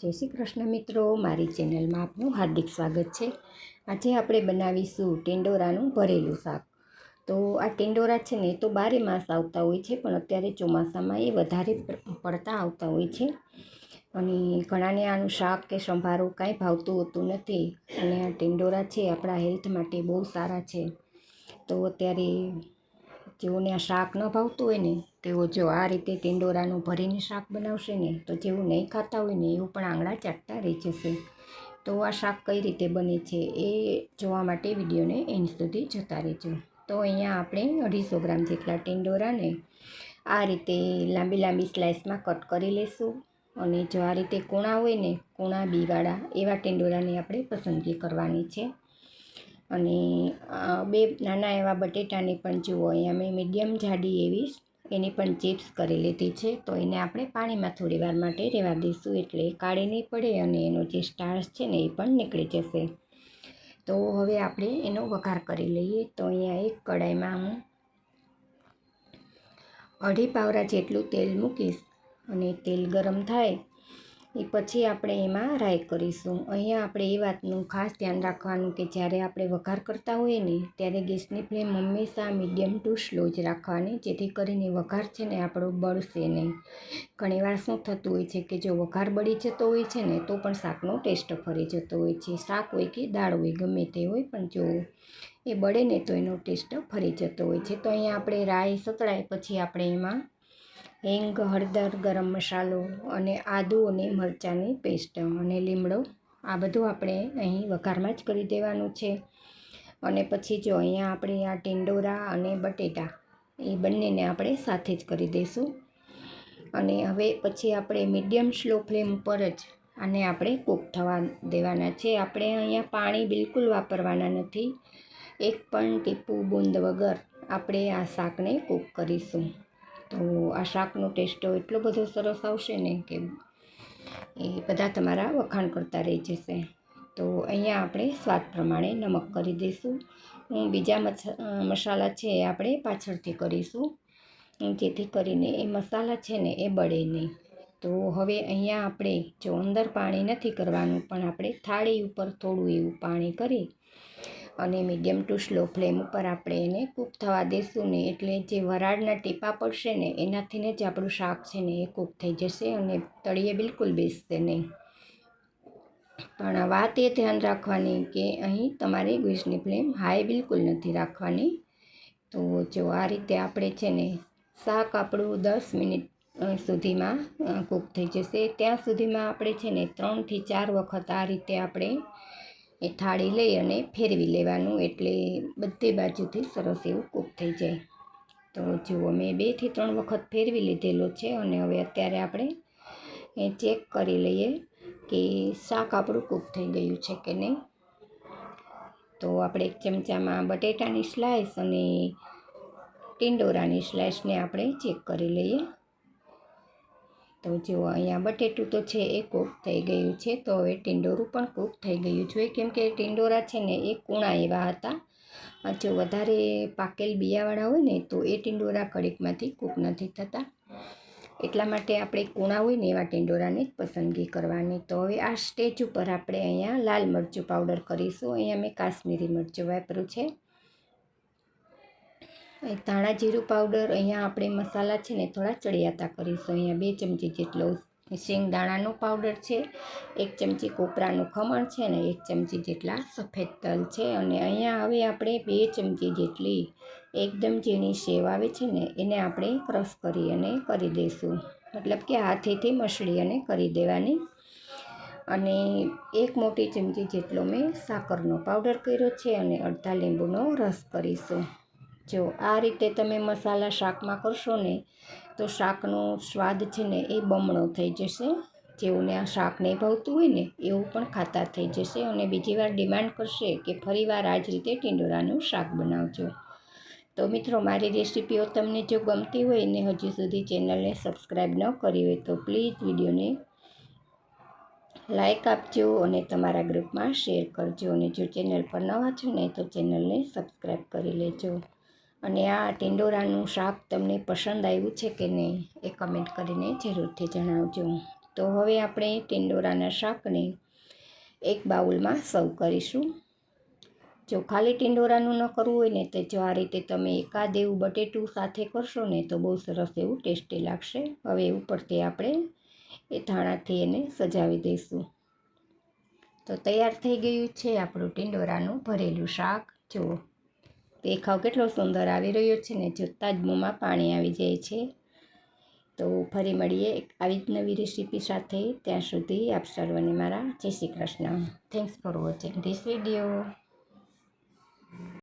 જય શ્રી કૃષ્ણ મિત્રો, મારી ચેનલમાં આપનું હાર્દિક સ્વાગત છે। આજે આપણે બનાવીશું ટિંડોરાનું ભરેલું શાક। તો આ ટિંડોરા છે ને તો 12 માસ આવતા હોય છે, પણ અત્યારે ચોમાસામાં એ વધારે પડતા આવતા હોય છે અને ઘણાને આનું શાક કે સંભારો કાંઈ ભાવતું હોતું નથી અને આ ટિંડોરા છે આપણા હેલ્થ માટે બહુ સારા છે। તો અત્યારે જેઓને આ શાક ન ભાવતું હોય ને તેઓ જો આ રીતે ટિંડોરાનું ભરીને શાક બનાવશે ને તો જેવું નહીં ખાતા હોય ને એવું પણ આંગળા ચાટતા રહી જશે। તો આ શાક કઈ રીતે બને છે એ જોવા માટે વિડીયોને એન્ડ સુધી જોતા રહેજો। તો અહીંયા આપણે 250 ગ્રામ જેટલા ટિંડોરાને આ રીતે લાંબી લાંબી સ્લાઇસમાં કટ કરી લઈશું અને જો આ રીતે કૂણા હોય ને કૂણા બીવાળા એવા ટિંડોરાની આપણે પસંદગી કરવાની છે। અને 2 નાના એવા બટેટાની પણ જુઓ અહીંયા મેં મીડિયમ જાડી એવી એની પણ ચિપ્સ કરી લીધી છે। તો એને આપણે પાણીમાં થોડી વાર માટે રહેવા દઈશું એટલે કાળી નહીં પડે અને એનો જે સ્ટાર્ચ છે ને એ પણ નીકળી જશે। તો હવે આપણે એનો વઘાર કરી લઈએ। તો અહીંયા એક કડાઈમાં હું 2.5 પાવરા જેટલું તેલ મૂકીશ અને તેલ ગરમ થાય એ પછી આપણે એમાં રાઈ કરીશું। અહીંયા આપણે એ વાતનું ખાસ ધ્યાન રાખવાનું કે જ્યારે આપણે વઘાર કરતા હોઈએ ને ત્યારે ગેસની ફ્લેમ હંમેશા મીડિયમ ટુ સ્લો જ રાખવાની, જેથી કરીને વઘાર છે ને આપણો બળશે નહીં। ઘણીવાર શું થતું હોય છે કે જો વઘાર બળી જતો હોય છે ને તો પણ શાકનો ટેસ્ટ ફરી જતો હોય છે। શાક હોય કે દાળ હોય ગમે તે હોય, પણ જો એ બળે ને તો એનો ટેસ્ટ ફરી જતો હોય છે। તો અહીંયા આપણે રાઈ સતળાય પછી આપણે એમાં હિંગ, હળદર, ગરમ મસાલો અને આદુ અને મરચાંની પેસ્ટ અને લીમડો આ બધું આપણે અહીં વઘારમાં જ કરી દેવાનું છે। અને પછી જો અહીંયા આપણે આ ટિંડોરા અને બટેટા એ બંનેને આપણે સાથે જ કરી દઈશું અને હવે પછી આપણે મીડિયમ સ્લો ફ્લેમ પર જ આને આપણે કૂક થવા દેવાના છે। આપણે અહીંયા પાણી બિલકુલ વાપરવાના નથી, એક પણ ટીપું બૂંદ વગર આપણે આ શાકને કૂક કરીશું। તો આ શાકનો ટેસ્ટ એટલો બધો સરસ આવશે ને કે એ બધા તમારા વખાણ કરતા રહી જશે। તો અહીંયા આપણે સ્વાદ પ્રમાણે નમક કરી દઈશું। બીજા મસાલા છે એ આપણે પાછળથી કરીશું, જેથી કરીને એ મસાલા છે ને એ બળે નહીં। તો હવે અહીંયા આપણે જો અંદર પાણી નથી કરવાનું, પણ આપણે થાળી ઉપર થોડું એવું પાણી કરી અને મીડિયમ ટુ સ્લો ફ્લેમ ઉપર આપણે એને કૂક થવા દઈશું ને એટલે જે વરાળના ટીપા પડશે ને એનાથીને જ આપણું શાક છે ને એ કૂક થઈ જશે અને તળિયે બિલકુલ બેસશે નહીં। પણ વાત એ ધ્યાન રાખવાની કે અહીં તમારે ગેસની ફ્લેમ હાઈ બિલકુલ નથી રાખવાની। તો જો આ રીતે આપણે છે ને શાક આપણું 10 મિનિટ સુધીમાં કૂક થઈ જશે। ત્યાં સુધીમાં આપણે છે ને 3 થી 4 વખત આ રીતે આપણે એ થાળી લઈ અને ફેરવી લેવાનું, એટલે બધી બાજુથી સરસ એવું કૂક થઈ જાય। તો જુઓ મેં 2 થી 3 વખત ફેરવી લીધેલો છે અને હવે અત્યારે આપણે એ ચેક કરી લઈએ કે શાક આપણું કૂક થઈ ગયું છે કે નહીં। તો આપણે એક ચમચામાં બટેટાની સ્લાઇસ અને ટિંડોરાની સ્લાઇસને આપણે ચેક કરી લઈએ। તો જુઓ અહીંયા બટેટું તો છે એ કૂક થઈ ગયું છે, તો હવે ટિંડોરું પણ કૂક થઈ ગયું છે, કેમ કે ટિંડોરા છે ને એ કૂણા એવા હતા। જો વધારે પાકેલ બિયાવાળા હોય ને તો એ ટિંડોરા કડીકમાંથી કૂક નથી થતા, એટલા માટે આપણે કૂણા હોય ને એવા ટિંડોરાની જ પસંદગી કરવાની। તો હવે આ સ્ટેજ ઉપર આપણે અહીંયા લાલ મરચું પાવડર કરીશું। અહીંયા મેં કાશ્મીરી મરચું વાપર્યું છે। ધાણા જીરું પાવડર, અહીંયા આપણે મસાલા છે ને થોડા ચડિયાતા કરીશું। અહીંયા 2 ચમચી જેટલો શેંગદાણાનો પાવડર છે, 1 ચમચી કોપરાનું ખમણ છે અને 1 ચમચી જેટલા સફેદ તલ છે। અને અહીંયા હવે આપણે 2 ચમચી જેટલી એકદમ ઝીણી સેવ આવે છે ને એને આપણે ક્રશ કરી અને કરી દઈશું, મતલબ કે હાથેથી મસળી અને કરી દેવાની। અને 1 મોટી ચમચી જેટલો મેં સાકરનો પાવડર કર્યો છે અને અડધા લીંબુનો રસ કરીશું। જો આ રીતે તમે મસાલા શાકમાં કરશો ને તો શાકનો સ્વાદ છે ને એ બમણો થઈ જશે। જેઓને આ શાક નહીં ભાવતું હોય ને એવું પણ ખાતા થઈ જશે અને બીજી વાર ડિમાન્ડ કરશે કે ફરીવાર આ જ રીતે ટિંડોરાનું શાક બનાવજો। તો મિત્રો, મારી રેસીપીઓ તમને જો ગમતી હોય ને હજુ સુધી ચેનલને સબસ્ક્રાઈબ ન કરી હોય તો પ્લીઝ વિડીયોને લાઈક આપજો અને તમારા ગ્રુપમાં શેર કરજો, અને જો ચેનલ પર નવા છો ને તો ચેનલને સબસ્ક્રાઈબ કરી લેજો। અને આ ટિંડોરાનું શાક તમને પસંદ આવ્યું છે કે નહીં એ કમેન્ટ કરીને જરૂરથી જણાવજો। તો હવે આપણે ટિંડોરાના શાકને એક બાઉલમાં સર્વ કરીશું. જો ખાલી ટિંડોરાનું ન કરવું હોય ને તો જો આ રીતે તમે એકાદ એવું બટેટું સાથે કરશો ને તો બહુ સરસ એવું ટેસ્ટી લાગશે. હવે ઉપરથી આપણે એ ધાણાથી એને સજાવી દઈશું. તો તૈયાર થઈ ગયું છે આપણું ટિંડોરાનું ભરેલું શાક. જુઓ દેખાવ કેટલો સુંદર આવી રહ્યો છે ને, જોતાં જ મોંમાં પાણી આવી જાય છે. તો ફરી મળીએ એક આવી જ નવી રેસીપી સાથે. ત્યાં સુધી આપ સર્વને મારા જય Shri Krishna. Thanks for watching this video.